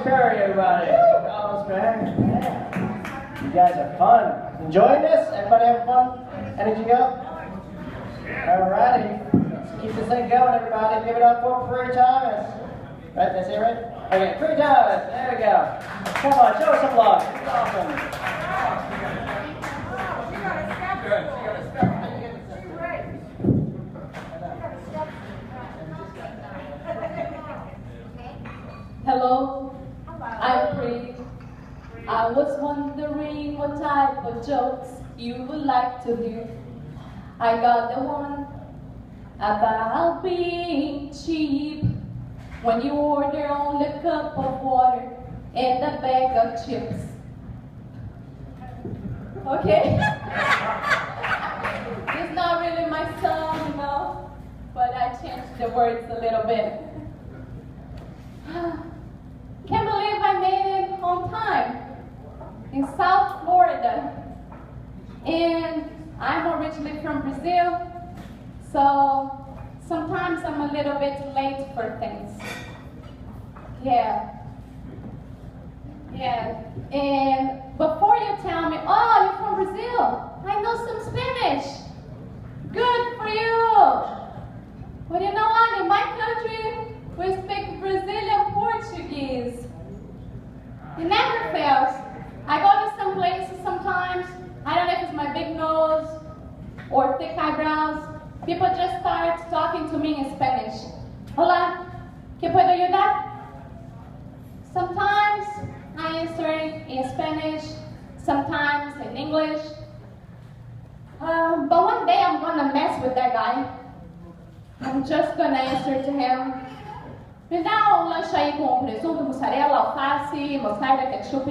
Perry, everybody. Carlos Perry. Yeah. You guys are fun. Enjoying this? Everybody having fun? Energy up? Alrighty. Let's keep this thing going, everybody. Give it up for Free Thomas. Right, that's it, right? Okay, Free Thomas. There we go. Come on, show us some love. It's awesome. You gotta step. You gotta step. Hello, I'm Free. I was wondering what type of jokes you would like to hear. I got the one about being cheap when you order only a cup of water and a bag of chips. Okay? It's not really my song, you know, but I changed the words a little bit. Can't believe I made it on time in South Florida. And I'm originally from Brazil, so sometimes I'm a little bit late for things. Yeah. And before you tell me, oh, you're from Brazil, I know some Spanish. Good for you. But you know what? In my country, we speak Brazilian Portuguese. It never fails. I go to some places sometimes, I don't know if it's my big nose or thick eyebrows, people just start talking to me in Spanish. Hola, ¿qué puedo ayudar? Sometimes I answer in Spanish, sometimes in English. But one day I'm gonna mess with that guy. I'm just gonna answer to him. Me dá um lanche aí com presunto, mussarela, alface, mostarda, ketchup,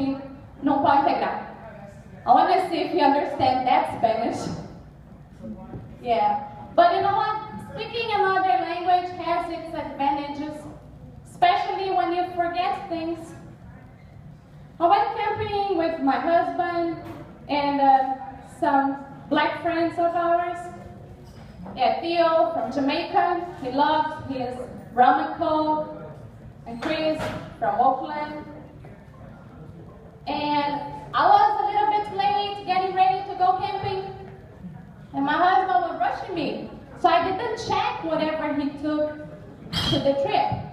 não pode integrar. I want to see if you understand that Spanish. Yeah, but you know what? Speaking another language has its advantages, especially when you forget things. I went camping with my husband and some black friends of ours. Yeah, Theo from Jamaica, he loves his rum and coke, and Chris from Oakland. And I was a little bit late getting ready to go camping, and my husband was rushing me, so I didn't check whatever he took to the trip.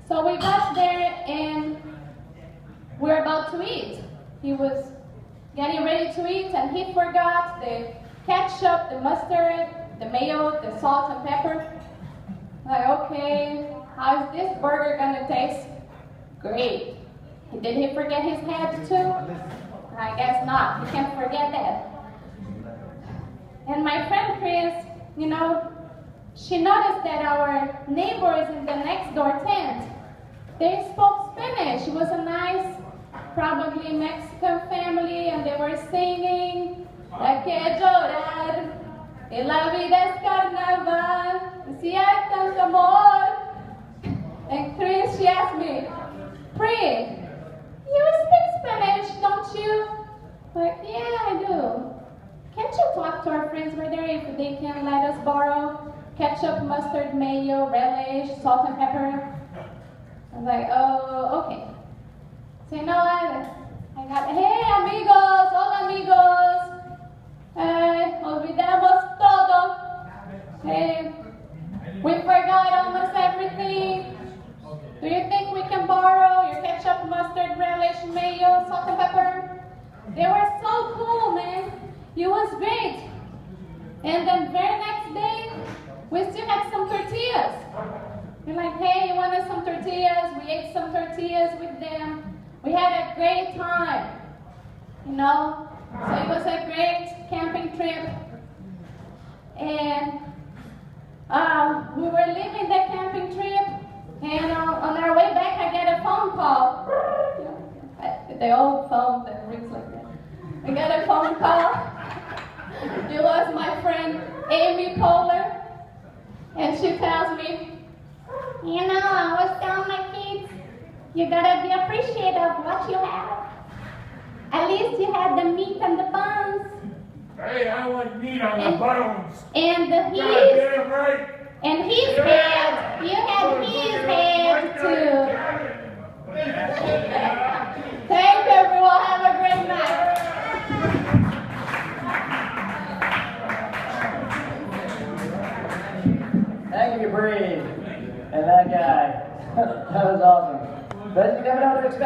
So we got there and we were about to eat. He was getting ready to eat and he forgot the ketchup, the mustard, the mayo, the salt and pepper. Like, okay, how's this burger gonna taste? Great. Did he forget his head too? I guess not. He can't forget that. And my friend Chris, you know, she noticed that our neighbors in the next door tent, they spoke Spanish. It was a nice, probably Mexican family, and they were singing, "La que llorar, y la vida es carnaval, si hay tanto amor." And Chris, she asked me, "Pri, you speak Spanish, don't you?" Like, yeah, I do. Can't you talk to our friends right there if they can let us borrow ketchup, mustard, mayo, relish, salt and pepper? I was like, oh, okay. So you know what? I got, hey amigos, hola amigos. Olvidamos todo. Hey, we forgot almost everything. Do you think we can borrow your ketchup, mustard, relish, mayo, salt and pepper? They were so cool, man. It was great. And then very next day, we still had some tortillas. We're like, hey, you wanted some tortillas? We ate some tortillas with them. We had a great time, you know? So it was a great camping trip. And we were leaving the camping trip, and on our way back, I get a phone call. The old phone that rings like that. I got a phone call. It was my friend Amy Poehler, and she tells me, you know, I was telling my kids, you gotta be appreciative of what you have. At least you had the meat and the buns. Hey, I want meat on the bones. And Damn right. And his head. You had his head too. Thanks, everyone. Have a great night. Thank you, Bree. And that guy. That was awesome. But you never know what to expect.